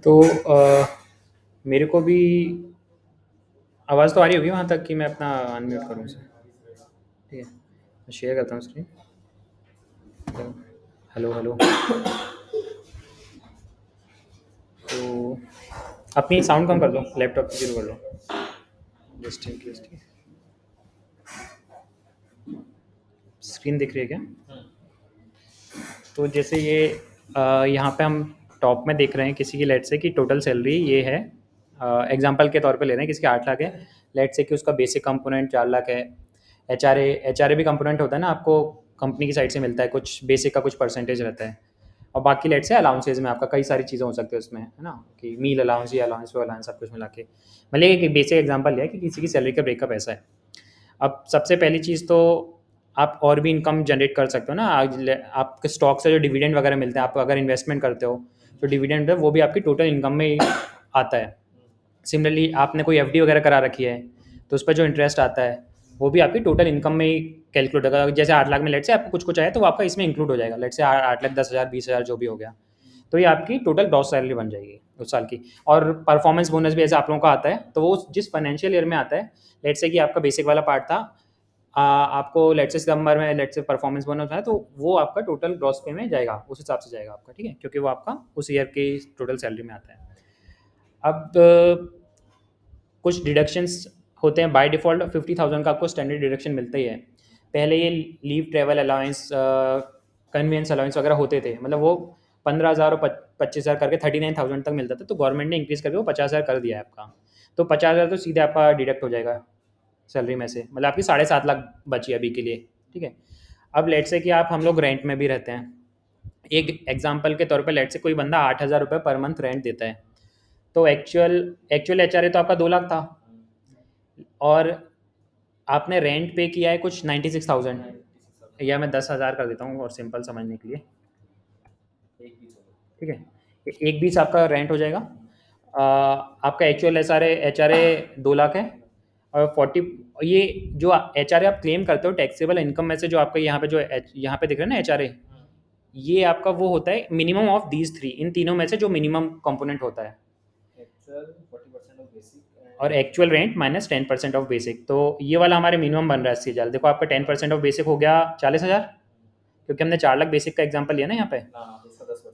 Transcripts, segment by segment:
तो मेरे को भी आवाज़ तो आ रही होगी वहाँ तक कि मैं अपना अनम्यूट करूँ उसे। ठीक है, मैं शेयर करता हूँ स्क्रीन। Hello hello. तो अपनी साउंड कम कर दो, लैपटॉप की शुरू कर लो जस्ट इन केस। ठीक है, स्क्रीन दिख रही है क्या? तो जैसे ये यहाँ पे हम टॉप में देख रहे हैं किसी की, लेट से कि टोटल सैलरी ये है। एग्जांपल के तौर पे ले रहे हैं, किसी के 8 लाख है, लेट से कि उसका बेसिक कंपोनेंट 4 लाख है। एच आर ए भी कंपोनेंट होता है ना, आपको कंपनी की साइड से मिलता है, कुछ बेसिक का कुछ परसेंटेज रहता है। और बाकी लेट से अलाउंसेज में आपका कई सारी चीज़ें हो सकती है उसमें, है ना, कि मील अलाउंस या अलाउंस वो अलाउंस सब कुछ मिला के। मतलब एक बेसिक एग्जांपल लिया कि किसी की सैलरी का ब्रेकअप ऐसा है। अब सबसे पहली चीज़ तो आप और भी इनकम जनरेट कर सकते हो ना। आपके स्टॉक से जो डिविडेंड वगैरह मिलते हैं, आप अगर इन्वेस्टमेंट करते हो तो डिविडेंड है वो भी आपकी टोटल इनकम में ही आता है। सिमिलरली आपने कोई एफडी वगैरह करा रखी है तो उस पर जो इंटरेस्ट आता है वो भी आपकी टोटल इनकम में ही कैलकुलेट होगा। जैसे 8 लाख में लेट से आपको कुछ कुछ आया तो वो आपका इसमें इंक्लूड हो जाएगा। लेट से 8 लाख 10 हज़ार 20 हज़ार जो भी हो गया, तो ये आपकी टोटल ग्रॉस सैलरी बन जाएगी उस साल की। और परफॉर्मेंस बोनस भी ऐसे आप लोगों का आता है, तो वो जिस फाइनेंशियल ईयर में आता है, लेट से कि आपका बेसिक वाला पार्ट था, आपको लेट से सितंबर में लेट से परफॉर्मेंस बोनस है, तो वो आपका टोटल ग्रॉस पे में जाएगा, उस हिसाब से जाएगा आपका। ठीक है, क्योंकि वो आपका उस ईयर की टोटल सैलरी में आता है। अब कुछ डिडक्शंस होते हैं बाय डिफ़ॉल्ट। 50,000 का आपको स्टैंडर्ड डिडक्शन मिलता ही है। पहले ये leave, travel allowance, convenience allowance वगैरह होते थे, मतलब वो 15,000 और 25,000 करके 39,000 तक मिलता था। तो गवर्नमेंट ने इंक्रीज़ करके वो 50,000 कर दिया है आपका। तो 50,000 तो सीधे आपका डिडक्ट हो जाएगा सैलरी में से, मतलब आपकी 7.5 लाख बची अभी के लिए। ठीक है। अब लेट से कि आप, हम लोग रेंट में भी रहते हैं, एक एग्जांपल के तौर पे लेट से कोई बंदा 8,000 रुपये पर मंथ रेंट देता है, तो एक्चुअल एक्चुअल एच तो आपका 2 लाख था, और आपने रेंट पे किया है कुछ 96,000, या मैं 10,000 कर देता हूँ और सिंपल समझने के लिए। ठीक है, 1,20 आपका रेंट हो जाएगा। आपका actual H R A 2 lakh है, और 40, ये जो एच आर ए आप क्लेम करते हो टैक्सेबल इनकम में से, जो आपका यहाँ पे जो यहाँ पे दिख रहा है ना एच आर ए, ये आपका वो होता है मिनिमम ऑफ दीज थ्री, इन तीनों में से जो मिनिमम कंपोनेंट होता है। और actual rent minus 10% of basic, तो ये वाला हमारे मिनिमम बन रहा है 80,000। देखो आपका 10% ऑफ बेसिक हो गया 40,000, क्योंकि हमने 4 लाख बेसिक का एग्जाम्पल लिया ना यहाँ पे।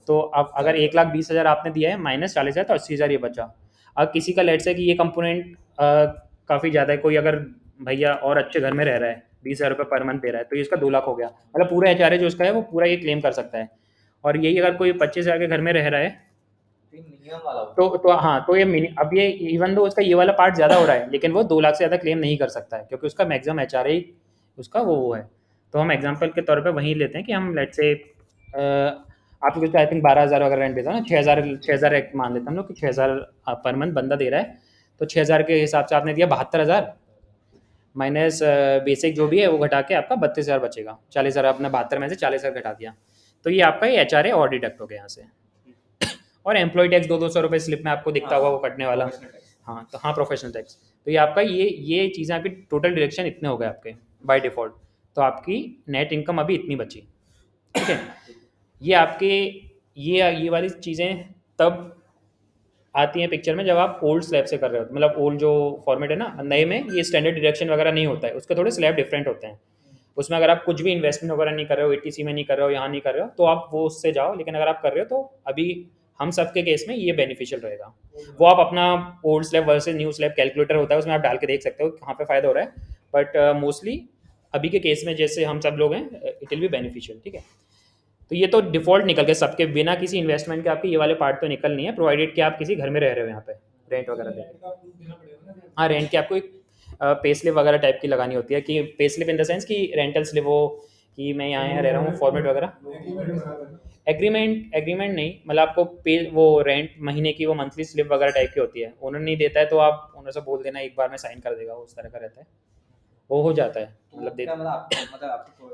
तो अब अगर 1,20,000 आपने दिया है माइनस 40,000, तो 80,000 ये बचा। अब किसी का लेट से कि ये कंपोनेंट काफ़ी ज़्यादा है, कोई अगर भैया और अच्छे घर में रह रहा है, 20,000 रुपये पर मंथ दे रहा है, तो ये इसका 2 लाख हो गया, मतलब पूरा एच जो उसका है वो पूरा ये क्लेम कर सकता है। और यही अगर कोई 25,000 के घर में रह रहा है, तो हाँ, तो ये अब ये इवन दो उसका ये वाला पार्ट ज़्यादा हो रहा है, लेकिन वो 2 लाख से ज़्यादा क्लेम नहीं कर सकता है, क्योंकि उसका मैक्सिमम एच आर उसका वो है। तो हम एग्जाम्पल के तौर पे वहीं लेते हैं कि हम लेट से आप लोग आई थिंक 12,000 अगर रेंट देता है ना, 6,000 एक मान लेते हैं हम लोग कि 6,000 पर मंथ बंदा दे रहा है, तो 6,000 के हिसाब से आपने दिया 72,000, माइनस बेसिक जो भी है वो घटा के आपका 32,000 बचेगा। 40,000 आपने 72 में से 40,000 घटा दिया, तो ये आपका एच आर ए और डिडक्ट हो गया यहाँ से। और एम्प्लॉय टैक्स 200 रुपये स्लिप में आपको दिखता होगा वो कटने वाला। हाँ, तो हाँ, प्रोफेशनल टैक्स। तो ये आपका ये चीज़ें आपकी टोटल डिडक्शन इतने हो गए आपके बाय डिफ़ॉल्ट। तो आपकी नेट इनकम अभी इतनी बची। ठीक है, ये आपके ये वाली चीज़ें तब आती हैं पिक्चर में जब आप ओल्ड स्लैब से कर रहे हो, मतलब ओल्ड जो फॉर्मेट है ना, नए में ये स्टैंडर्ड डिडक्शन वगैरह नहीं होता है, उसके थोड़े स्लैब डिफरेंट होते हैं। उसमें अगर आप कुछ भी इन्वेस्टमेंट वगैरह नहीं कर रहे हो, एटीसी में नहीं कर रहे हो, यहाँ नहीं कर रहे हो, तो आप वो उससे जाओ। लेकिन अगर आप कर रहे हो तो अभी हम सबके केस में ये बेनिफिशियल रहेगा। वो आप अपना old slab versus new slab calculator होता है, उसमें आप डाल के देख सकते हो कहाँ पे फ़ायदा हो रहा है। बट मोस्टली अभी के केस में जैसे हम सब लोग हैं, इट विल बी बेनिफिशियल। ठीक है, तो ये तो डिफ़ॉल्ट निकल के सबके, बिना किसी इन्वेस्टमेंट के आपके ये वाले पार्ट तो निकल नहीं है, प्रोवाइडेड कि आप किसी घर में रह रहे हो यहाँ पे रेंट वगैरह दे। हाँ, रेंट की आपको एक पे स्लिप वगैरह टाइप की लगानी होती है, कि pay slip in the sense कि रेंटल स्लिप हो, कि मैं यहाँ रह रहा हूँ, फॉर्मेट वगैरह। एग्रीमेंट नहीं, मतलब आपको पे वो रेंट महीने की वो मंथली स्लिप वगैरह टाइप की होती है, ओनर नहीं देता है तो आप ओनर से बोल देना एक बार में साइन कर देगा, उस तरह का रहता है, वो हो जाता है। मतलब दे,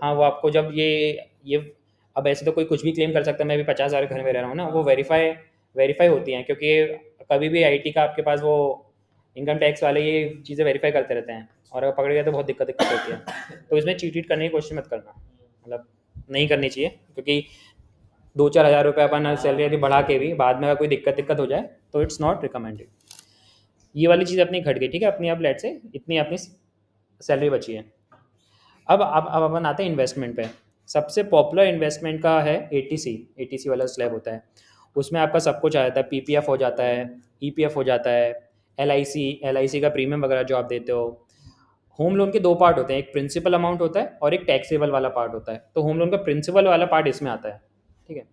हाँ, वो आपको जब ये अब ऐसे तो कोई कुछ भी क्लेम कर सकता है, मैं भी 50,000 घर में रह रहा हूँ ना, वो वेरीफाई वेरीफाई होती हैं, क्योंकि कभी भी आईटी का आपके पास वो इनकम टैक्स वाले ये चीज़ें वेरीफाई करते रहते हैं, और अगर पकड़ गए तो बहुत दिक्कत दिक्कत होती है। तो इसमें चीट वीट करने की कोशिश मत करना, मतलब नहीं करनी चाहिए, क्योंकि 2-4 हज़ार रुपये अपन सैलरी बढ़ा के भी बाद में अगर कोई दिक्कत हो जाए तो इट्स नॉट रिकमेंडेड। ये वाली चीज़ अपनी घट गई, ठीक है, अपनी अब लेट से इतनी अपनी सैलरी बची है। अब अपन आते हैं इन्वेस्टमेंट पे। सबसे पॉपुलर इन्वेस्टमेंट का है एटीसी। एटीसी वाला स्लैब होता है, उसमें आपका सब कुछ आ जाता है। पीपीएफ हो जाता है, ईपीएफ हो जाता है, एलआईसी का प्रीमियम वगैरह जो आप देते हो। होम लोन के दो पार्ट होते हैं, एक प्रिंसिपल अमाउंट होता है और एक टैक्सेबल वाला पार्ट होता है। तो होम लोन का प्रिंसिपल वाला पार्ट इसमें आता है, ठीक है।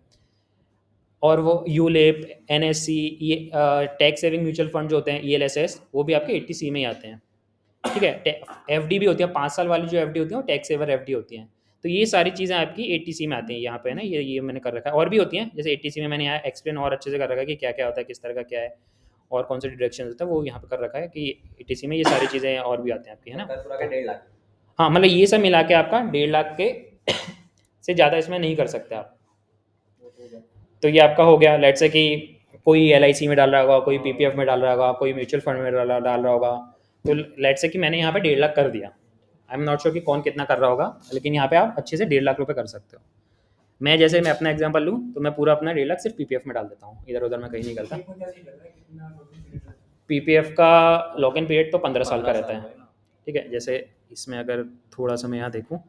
और वो यूलेप, एनएससी, ये टैक्स सेविंग म्यूचुअल फंड जो होते हैं, ईएलएसएस, वो भी आपके 80C में ही आते हैं, ठीक है। एफडी भी होती है, 5 साल वाली जो एफडी होती है वो टैक्स सेवर एफडी होती हैं। तो ये सारी चीज़ें आपकी 80C में आती हैं यहाँ पे ना। ये मैंने कर रखा है, और भी होती हैं जैसे 80C में मैंने यहाँ एक्सप्लेन और अच्छे से कर रखा है कि क्या क्या होता है, किस तरह का क्या है और कौन से डिडक्शन होता है, वो यहाँ पे कर रखा है कि 80C में ये सारी चीज़ें और भी आती हैं आपकी, है ना। पूरा का 1.5 लाख। हाँ, मतलब ये सब मिला के आपका 1.5 लाख के से ज़्यादा इसमें नहीं कर सकते आप। तो ये आपका हो गया। लेट्स से कि कोई एलआईसी में डाल रहा होगा, कोई पीपीएफ में डाल रहा होगा, कोई म्यूचुअल फंड में डाल रहा होगा। तो लेट्स से कि मैंने यहाँ पे 1.5 लाख कर दिया। आई एम नॉट श्योर कि कौन कितना कर रहा होगा, लेकिन यहाँ पे आप अच्छे से 1.5 लाख रुपये कर सकते हो। मैं अपना एग्जांपल लूँ तो मैं पूरा अपना 1.5 लाख सिर्फ पीपीएफ में डाल देता हूँ, इधर उधर मैं कहीं नहीं करता। पीपीएफ का लॉक इन पीरियड तो 15 साल का रहता है, ठीक है। जैसे इसमें अगर थोड़ा सा मैं यहाँ देखूँ,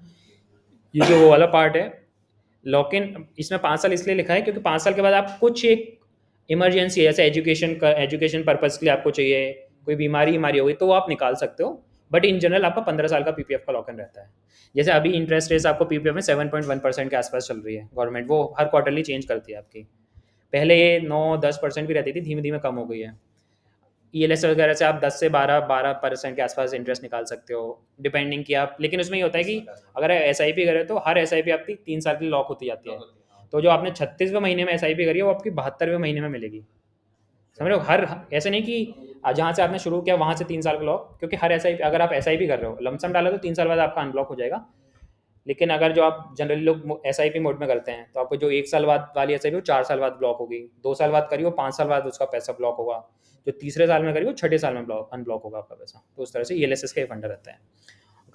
ये जो वो वाला पार्ट है लॉक इन, इसमें 5 साल इसलिए लिखा है क्योंकि 5 साल के बाद आप कुछ एक इमरजेंसी जैसे एजुकेशन पर्पज़ के लिए आपको चाहिए, कोई बीमारी हो गई तो वो आप निकाल सकते हो। बट इन जनरल आपका 15 साल का पीपीएफ का लॉक इन रहता है। जैसे अभी इंटरेस्ट रेट्स आपको पीपीएफ में 7.1% के आसपास चल रही है, गवर्नमेंट वो हर क्वार्टरली चेंज करती है आपकी। पहले ये 9-10% भी रहती थी, धीमे धीमे कम हो गई है। ईएलएस वगैरह से आप 10 से 12% के आसपास इंटरेस्ट निकाल सकते हो, डिपेंडिंग कि आप, लेकिन उसमें ये होता है कि अगर एसआईपी करें तो हर एसआईपी आपकी 3 साल के लिए लॉक होती जाती है। तो जो आपने 36वें महीने में एसआईपी करी है वो आपकी 72वें महीने में मिलेगी, समझ रहे हो। हर ऐसे नहीं कि जहाँ से आपने शुरू किया वहाँ से 3 साल का लॉक, क्योंकि हर एसआईपी अगर आप एसआईपी कर रहे हो लमसम डाला तो 3 साल बाद आपका अनब्लॉक हो जाएगा। लेकिन अगर जो आप जनरली लोग एसआईपी मोड में करते हैं तो आपको जो 1 साल बाद वाली एसआईपी वो 4 साल बाद ब्लॉक होगी, 2 साल बाद करी वो 5 साल बाद उसका पैसा ब्लॉक होगा, जो तीसरे साल में करी वो छठे साल में अनब्लॉक होगा आपका पैसा। तो उस तरह से ईएलएसएस का फंडा रहता है।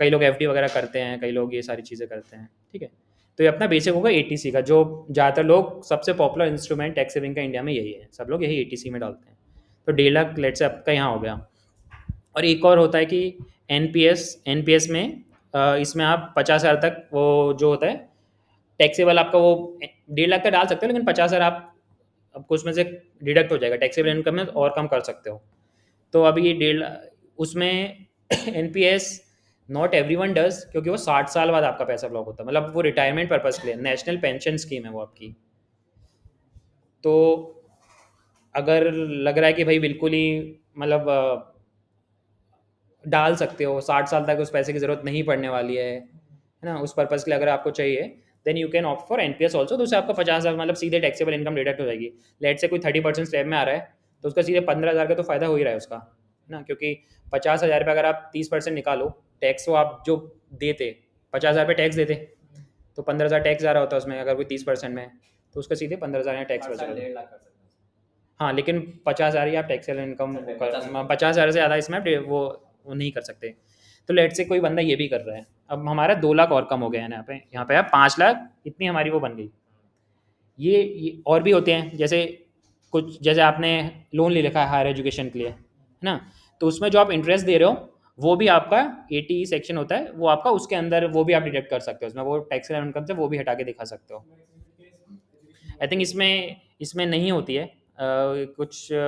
कई लोग एफडी वगैरह करते हैं, कई लोग ये सारी चीज़ें करते हैं, ठीक है। तो ये अपना बेसिक होगा एटीसी का, जो ज़्यादातर लोग सबसे पॉपुलर इंस्ट्रूमेंट टैक्स सेविंग का इंडिया में यही है, सब लोग यही एटीसी में डालते हैं। तो 1.5 लाख लेट से आपका यहाँ हो गया। और एक और होता है कि एनपीएस में इसमें आप 50,000 तक वो जो होता है टैक्सेबल आपका वो 1.5 लाख का डाल सकते हो, लेकिन 50,000 आपको उसमें से डिडक्ट हो जाएगा, टैक्सेबल इनकम में और कम कर सकते हो। तो अभी ये 1.5 उसमें एनपीएस नॉट एवरीवन डज, क्योंकि वो 60 साल बाद आपका पैसा ब्लॉक होता है, मतलब वो रिटायरमेंट पर्पज़ के लिए नेशनल पेंशन स्कीम है वो आपकी। तो अगर लग रहा है कि भाई बिल्कुल ही मतलब डाल सकते हो, 60 साल तक उस पैसे की ज़रूरत नहीं पड़ने वाली है ना, उस पर्पज़ के लिए अगर आपको चाहिए then you can opt for NPS also. तो उससे आपका 50,000 मतलब सीधे टैक्सेबल इनकम डिडक्ट हो जाएगी। लेट से कोई 30% स्लैब में आ रहा है तो उसका सीधे 15,000 का तो फ़ायदा हो ही रहा है उसका, है ना। क्योंकि 50,000 पे अगर आप 30% निकालो टैक्स, तो आप जो देते 50,000 पे टैक्स देते तो 15,000 टैक्स आ रहा होता है उसमें, अगर कोई 30% में तो उसका सीधे 15,000 यहाँ टैक्स बच रहा है। हाँ, लेकिन 50,000 ही आप टैक्सेबल इनकम 50,000 से ज़्यादा इसमें आप वो नहीं कर सकते। तो लेट से कोई बंदा ये भी कर रहा है, अब हमारा 2 लाख और कम हो गया है यहाँ पे आप 5 लाख इतनी हमारी वो बन गई। ये और भी होते हैं, जैसे कुछ जैसे आपने लोन ले रखा है हायर एजुकेशन के लिए, है ना। तो उसमें जो आप इंटरेस्ट दे रहे हो वो भी आपका 80 सेक्शन होता है, वो आपका उसके अंदर वो भी आप डिडक्ट कर सकते हो उसमें, वो टैक्सेबल इनकम से वो भी हटा के दिखा सकते हो। आई थिंक इसमें नहीं होती है कुछ, I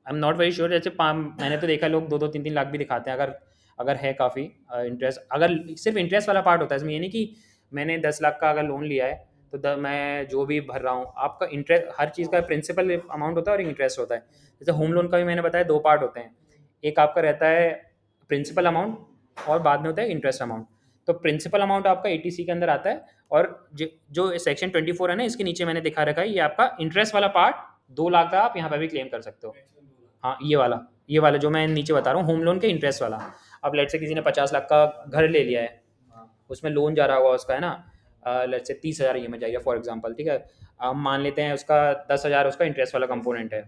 am not very sure. जैसे मैंने तो देखा लोग 2-2, 3-3 लाख भी दिखाते हैं, अगर अगर है काफ़ी इंटरेस्ट, अगर सिर्फ इंटरेस्ट वाला पार्ट होता है इसमें। ये नहीं कि मैंने 10 लाख का अगर लोन लिया है तो मैं जो भी भर रहा हूँ, आपका इंटरेस्ट हर चीज़ का प्रिंसिपल अमाउंट होता है और इंटरेस्ट होता है। जैसे होम लोन का भी मैंने बताया 2 पार्ट होते हैं, एक आपका रहता है प्रिंसिपल अमाउंट और बाद में होता है इंटरेस्ट अमाउंट। तो प्रिंसिपल अमाउंट आपका एटीसी के अंदर आता है, और जो सेक्शन 24 है ना इसके नीचे मैंने दिखा रखा है, ये आपका इंटरेस्ट वाला पार्ट 2 लाख का आप यहाँ पर भी क्लेम कर सकते हो। हाँ, ये वाला जो मैं नीचे बता रहा हूँ होम लोन के इंटरेस्ट वाला। अब लेट से किसी ने 50 लाख का घर ले लिया है, उसमें लोन जा रहा होगा उसका, है ना। लेट से 30,000 ई एम आई जाएगा फॉर एग्जाम्पल, ठीक है। अब मान लेते हैं उसका 10,000 उसका इंटरेस्ट वाला कंपोनेंट है,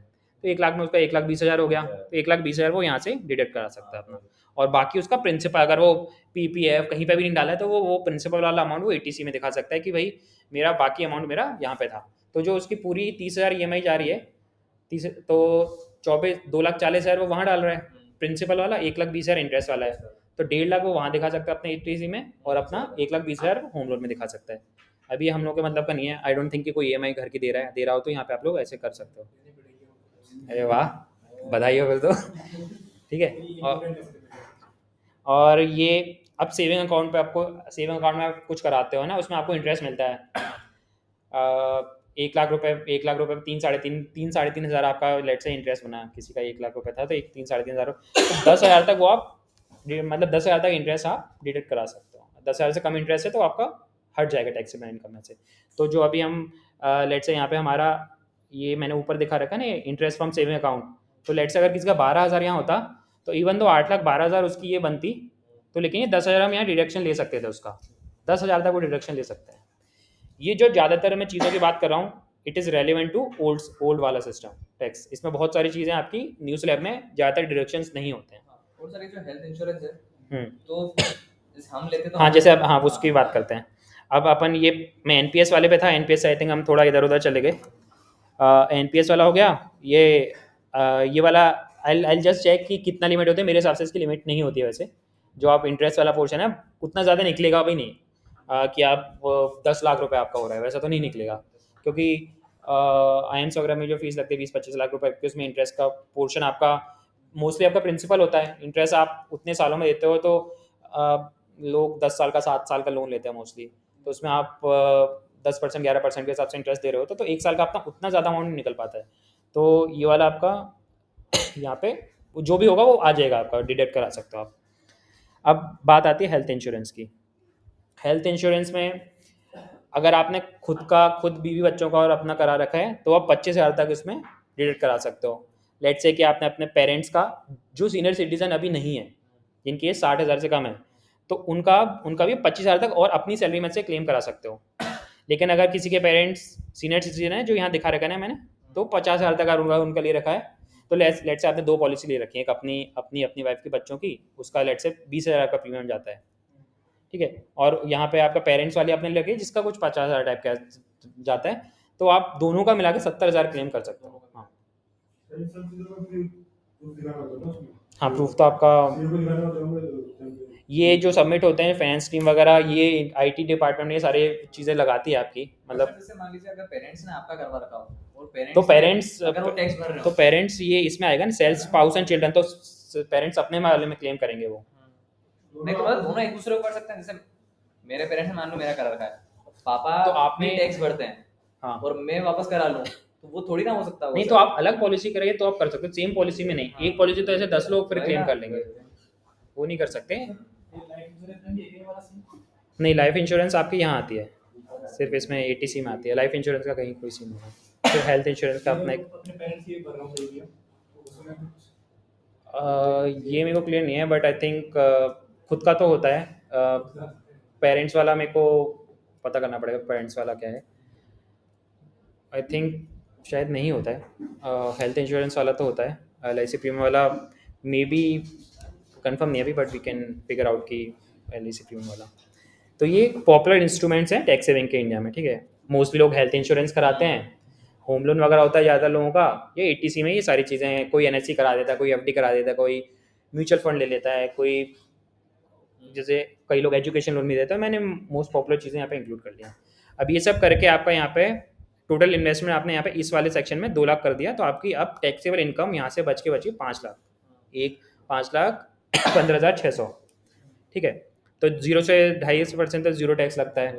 तो 1 लाख में उसका 1,20,000 हो गया, तो 1,20,000 वो यहाँ से डिडक्ट करा सकता है अपना। और बाकी उसका प्रिंसिपल अगर वो पीपीएफ कहीं पे भी नहीं डाला है तो वो प्रिंसिपल वाला अमाउंट वो एटीसी में दिखा सकता है कि भाई मेरा बाकी अमाउंट मेरा यहाँ पे था। तो जो उसकी पूरी 30,000 EMI जा रही है, 30 तो 2,40,000 वो वहाँ डाल रहा है प्रिंसिपल वाला, 1,20,000 इंटरेस्ट वाला है, तो 1.5 लाख वो वहाँ दिखा सकता है अपने ETC में, और अपना 1,20,000 होम लोन में दिखा सकता है। अभी हम लोग के मतलब का नहीं है, आई डोंट थिंक कि कोई EMI घर की दे रहा हो, तो यहाँ पे आप लोग ऐसे कर सकते हो। अरे वाह, बधाई हो फिर तो। ठीक है। और ये अब सेविंग अकाउंट पे आपको, सेविंग अकाउंट में आप कुछ कराते हो ना, उसमें आपको इंटरेस्ट मिलता है 1 लाख रुपए, 1 लाख रुपए 3 साढ़े तीन हज़ार आपका लेट से इंटरेस्ट बना, किसी का 1 लाख रुपए था तो 3 साढ़े 3 हज़ार, तो 10,000 तक वो आप मतलब 10,000 तक इंटरेस्ट आप डिडक्ट करा सकते हो। 10,000 से कम इंटरेस्ट है तो आपका हट जाएगा टैक्सेबल इनकम में से। तो जो अभी हम लेट से यहाँ पे हमारा ये मैंने ऊपर दिखा रखा है ना, इंटरेस्ट फ्रॉम सेविंग अकाउंट, तो लेट से अगर किसी का 12,000 यहाँ होता, तो इवन दो 8,12,000 उसकी ये बनती, तो लेकिन ये 10,000 हम यहाँ डिडक्शन ले सकते थे उसका, 10,000 तक वो डिडक्शन ले सकते हैं। ये जो ज़्यादातर मैं चीज़ों की बात कर रहा हूँ, it is relevant to old वाला सिस्टम टैक्स। इसमें बहुत सारी चीज़ें आपकी न्यू स्लैब में ज़्यादातर डिडक्शंस नहीं होते हैं। और सर जो हेल्थ इंश्योरेंस है, हम्म। तो जैसे हम लेते तो हाँ, जैसे अब हाँ उसकी बात करते हैं। अब अपन ये, मैं NPS वाले पे था, NPS आई थिंक हम थोड़ा इधर उधर चले गए। NPS वाला हो गया, ये वाला आई जस्ट चेक कि कितना लिमिट होती है। मेरे हिसाब से इसकी लिमिट नहीं होती है वैसे। जो आप इंटरेस्ट वाला पोर्शन है उतना ज़्यादा निकलेगा भी नहीं, कि आप 10 लाख रुपए आपका हो रहा है, वैसा तो नहीं निकलेगा, क्योंकि IIMS वगैरह में जो फीस लगती है 20-25 लाख रुपए की, उसमें इंटरेस्ट का पोर्शन आपका मोस्टली आपका प्रिंसिपल होता है। इंटरेस्ट आप उतने सालों में देते हो, तो लोग 10 साल का 7 साल का लोन लेते हैं मोस्टली, तो उसमें आप 10% 11% के हिसाब से इंटरेस्ट दे रहे हो, तो 1 साल का अपना उतना ज़्यादा अमाउंट नहीं निकल पाता है। तो ये वाला आपका यहाँ पे जो भी होगा वो आ जाएगा, आपका डिडक्ट करा सकते हो आप। अब बात आती है हेल्थ इंश्योरेंस की। हेल्थ इंश्योरेंस में अगर आपने खुद बीवी बच्चों का और अपना करा रखा है, तो आप 25,000 तक इसमें डिडक्ट करा सकते हो। लेट से कि आपने अपने पेरेंट्स का, जो सीनियर सिटीजन अभी नहीं है, जिनकी एज 60,000 से कम है, तो उनका उनका भी 25,000 तक और अपनी सैलरी में से क्लेम करा सकते हो। लेकिन अगर किसी के पेरेंट्स सीनियर सिटीजन है, जो यहाँ दिखा रखा है ना मैंने, तो 50,000 तक अगर उनका लिए रखा है, तो लेट से आपने 2 पॉलिसी ले रखी है, एक अपनी अपनी अपनी वाइफ के बच्चों की, उसका लेट से 20,000 का प्रीमियम जाता है। ठीक है। और यहाँ पे आपका पेरेंट्स वाली आपने लगे जिसका कुछ 50,000 टाइप का जाता है, तो आप दोनों का मिला के 70,000 क्लेम कर सकते हो। हाँ हाँ, प्रूफ तो आपका ये जो सबमिट होते हैं फाइनेंस टीम वगैरह, ये IT डिपार्टमेंट ये सारी चीज़ें लगाती है आपकी, मतलब जैसे मान लीजिए अगर पेरेंट्स ने आपका करवा रखा हो और तो पेरेंट्स पेरेंट्स अगर वो टैक्स भर रहे हो, तो पेरेंट्स ये इसमें आएगा ना, सेल्स स्पाउस एंड चिल्ड्रन, तो पेरेंट्स अपने वाले में क्लेम करेंगे वो। नहीं तो मतलब दोनों एक दूसरे को कर सकते हैं। जैसे मेरे पेरेंट्स ने मान लो मेरा करा रखा है, पापा तो तो आपने आपने टैक्स भरते हैं, हाँ, और मैं वापस करा लूं, तो वो थोड़ी ना हो सकता वो नहीं सर। तो आप अलग पॉलिसी करेंगे तो आप कर सकते हो, सेम पॉलिसी में नहीं। एक पॉलिसी तो ऐसे 10 लोग फिर वही क्लेम ना। कर लेंगे, वो नहीं कर सकते। नहीं, लाइफ इंश्योरेंस आपकी यहाँ आती है, सिर्फ इसमें ATC में आती है, लाइफ इंश्योरेंस का कहीं कोई सीन नहीं है। फिर हेल्थ इंश्योरेंस का अपना एक ये मेरे को क्लियर नहीं है, बट आई थिंक खुद का तो होता है। पेरेंट्स वाला मेरे को पता करना पड़ेगा, पेरेंट्स वाला क्या है। आई थिंक शायद नहीं होता है। हेल्थ इंश्योरेंस वाला तो होता है, LIC प्रीमियम वाला मे बी कंफर्म नहीं है अभी, but we can figure out कि LIC प्रीमियम वाला। तो ये पॉपुलर इंस्ट्रूमेंट्स हैं टैक्स सेविंग के इंडिया में। ठीक है, मोस्टली लोग हेल्थ इंश्योरेंस कराते हैं, होम लोन वगैरह होता है ज़्यादा लोगों का, ये ATC में ये सारी चीज़ें हैं। कोई NSE करा देता है, कोई FD करा देता है, कोई म्यूचुअल फंड ले लेता है, कोई जैसे कई लोग एजुकेशन लोन भी देते हैं। मैंने मोस्ट पॉपुलर चीज़ें यहाँ पे इंक्लूड कर लिया। अब ये सब करके आपका यहाँ पे टोटल इन्वेस्टमेंट आपने यहाँ पे इस वाले सेक्शन में 2 लाख कर दिया, तो आपकी अब टैक्सेबल इनकम यहाँ से बच के बची 5 लाख, एक 5,15,600। ठीक है, तो 0 से 2.5% तक जीरो टैक्स लगता है,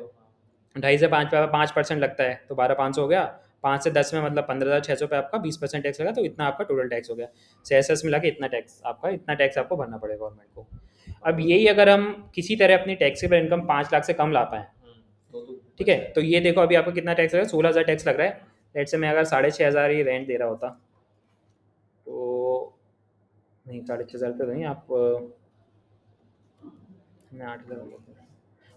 2.5 से 5% लगता है, तो 12,500 हो गया। 5 से 10 में मतलब 15,600 पे आपका 20% टैक्स लगा, तो इतना आपका टोटल टैक्स हो गया। सेस मिला के इतना टैक्स आपको भरना पड़ेगा गवर्नमेंट को। अब यही अगर हम किसी तरह अपनी टैक्सेबल इनकम 5 लाख से कम ला पाएँ, ठीक है, तो ये देखो अभी आपको कितना टैक्स लग रहा है, 16,000 टैक्स लग रहा है। लेट से मैं अगर 6,500 ही रेंट दे रहा होता, तो नहीं 6,500 तो नहीं, आप मैं 8,000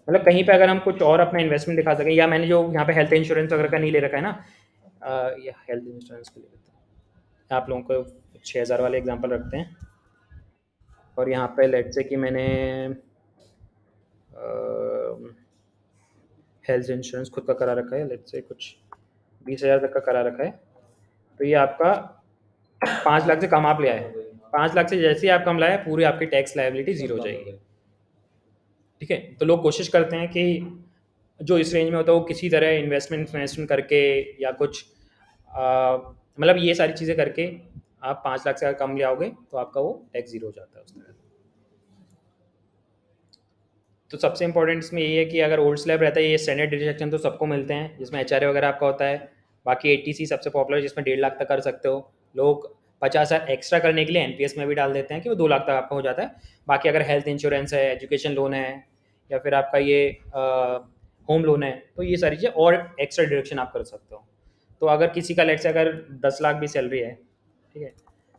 मतलब कहीं पे अगर हम कुछ और अपना इन्वेस्टमेंट दिखा सकें, या मैंने जो यहाँ पे हेल्थ इंश्योरेंस वगैरह का नहीं ले रखा है ना, या हेल्थ इंश्योरेंस के ले लेते हैं आप लोगों को 6,000 वाले एग्जांपल रखते हैं। और यहाँ पे लेट से कि मैंने हेल्थ इंश्योरेंस खुद का करा रखा है, लेट से कुछ 20,000 तक का करा रखा है, तो ये आपका 5 लाख से कम आप ले आए, 5 लाख से जैसे ही आप कम लाए पूरी आपकी टैक्स लायबिलिटी जीरो हो जाएगी। ठीक है, तो लोग कोशिश करते हैं कि जो इस रेंज में होता है वो किसी तरह इन्वेस्टमेंट करके या कुछ मतलब ये सारी चीज़ें करके आप 5 लाख से अगर कम ले आओगे तो आपका वो टैक्स जीरो हो जाता है उस तरह। तो सबसे इंपॉर्टेंट इसमें यही है कि अगर ओल्ड स्लैब रहता है ये स्टैंडर्ड डिडक्शन तो सबको मिलते हैं, जिसमें एच वगैरह आपका होता है। बाकी ATC सबसे पॉपुलर जिसमें 1.5 लाख तक कर सकते हो। लोग 50,000 एक्स्ट्रा करने के लिए NPS में भी डाल देते हैं कि वो 2 लाख तक आपका हो जाता है। बाकी अगर हेल्थ इंश्योरेंस है, एजुकेशन लोन है, या फिर आपका ये होम लोन है, तो ये सारी चीज़ें और एक्स्ट्रा डिडक्शन आप कर सकते हो। तो अगर किसी का लेट से अगर 10 लाख भी सैलरी है, ठीक है,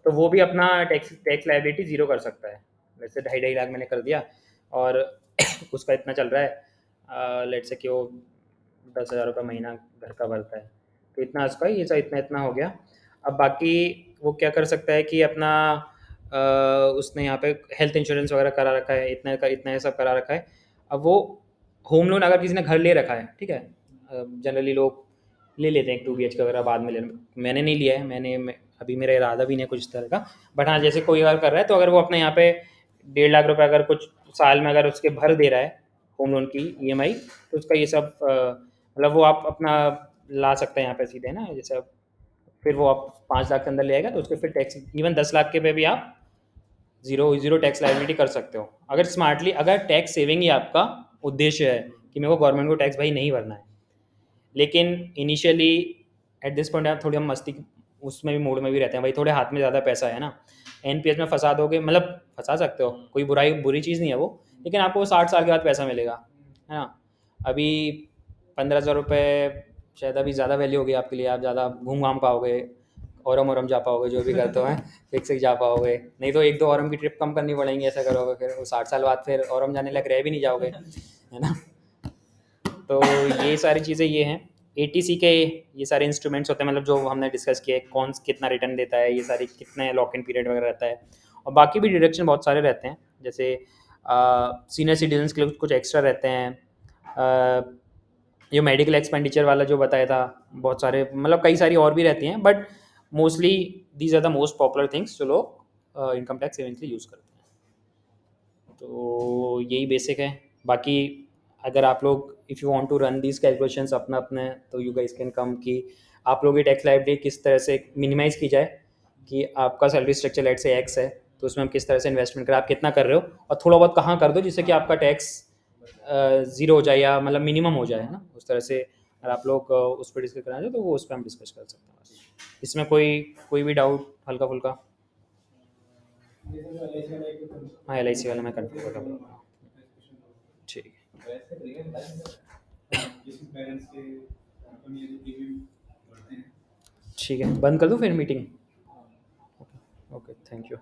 तो वो भी अपना टैक्स लायबिलिटी जीरो कर सकता है। वैसे 2.5 लाख मैंने कर दिया और उसका इतना चल रहा है, लेट से कि वो 10,000 रुपये महीना घर का भरता है, तो इतना उसका ये सब इतना इतना हो गया। अब बाकी वो क्या कर सकता है कि अपना उसने यहाँ पे हेल्थ इंश्योरेंस वगैरह करा रखा है, इतना का इतना ये सब करा रखा है। अब वो होम लोन अगर किसी ने घर ले रखा है, ठीक है, जनरली लोग ले लेते हैं 2 BHK वगैरह बाद में मैंने नहीं लिया है, अभी मेरा इरादा भी नहीं है कुछ इस तरह का। बट हाँ, जैसे कोई अगर कर रहा है तो अगर वो अपने यहाँ पे 1.5 लाख रुपए अगर कुछ साल में अगर उसके भर दे रहा है होम लोन की EMI, तो उसका ये सब मतलब वो आप अपना ला सकते हैं यहाँ पे सीधे ना, जैसे अब फिर वो आप 5 लाख के अंदर ले आएगा तो उसके फिर टैक्स इवन 10 लाख के पे भी आप जीरो जीरो टैक्स लायबिलिटी कर सकते हो, अगर स्मार्टली, अगर टैक्स सेविंग ही आपका उद्देश्य है कि मेरे को गवर्नमेंट को टैक्स भाई नहीं भरना है। लेकिन इनिशियली एट दिस पॉइंट आप थोड़ी हम मस्ती उसमें भी मूड में भी रहते हैं, भाई थोड़े हाथ में ज़्यादा पैसा है ना, NPS में फंसा दोगे, मतलब फंसा सकते हो, कोई बुरी चीज़ नहीं है वो, लेकिन आपको 60 साल के बाद पैसा मिलेगा, है ना। अभी 15,000 रुपये शायद अभी ज़्यादा वैल्यू होगी आपके लिए, आप ज़्यादा घूम घाम पाओगे, औरम जा पाओगे, जो भी करते हो हैं फिक्स जा पाओगे, नहीं तो 1-2 औरम की ट्रिप कम करनी पड़ेंगी, ऐसा करोगे फिर वो 60 साल बाद फिर औरम जाने लग रह भी नहीं जाओगे, है ना। तो ये सारी चीज़ें ये हैं ATC के, ये सारे इंस्ट्रूमेंट्स होते हैं, मतलब जो हमने डिस्कस किए, कौन कितना रिटर्न देता है, ये सारी कितने लॉक इन पीरियड वगैरह रहता है, और बाकी भी डिडक्शन बहुत सारे रहते हैं, जैसे सीनियर सिटीजन्स के लिए कुछ एक्स्ट्रा रहते हैं, ये मेडिकल एक्सपेंडिचर वाला जो बताया था, बहुत सारे मतलब कई सारी और भी रहती हैं, but mostly these are the most popular things जो लोग इनकम टैक्स सेविंग के लिए यूज़ करते हैं। तो यही बेसिक है। बाकी अगर आप लोग if you want to run these calculations अपना अपने, तो यू गाइस कैन कम कि आप लोगों की टैक्स लायबिलिटी किस तरह से मिनिमाइज़ की जाए, कि आपका सैलरी स्ट्रक्चर लेट से X है, तो उसमें हम किस तरह से इन्वेस्टमेंट करें, आप कितना कर रहे हो, और थोड़ा बहुत कहाँ कर दो जिससे कि आपका टैक्स ज़ीरो हो जाए या मतलब मिनिमम हो जाए, है ना, उस तरह से। अगर आप लोग उस पर डिस्कस करना चाहो तो वो उस पर हम डिस्कस कर सकते हैं। इसमें कोई भी डाउट हल्का फुल्का? हाँ, LIC वाला मैं कंफर्टेबल हूँ। ठीक ठीक है, बंद कर दूँ फिर मीटिंग? Okay, thank you.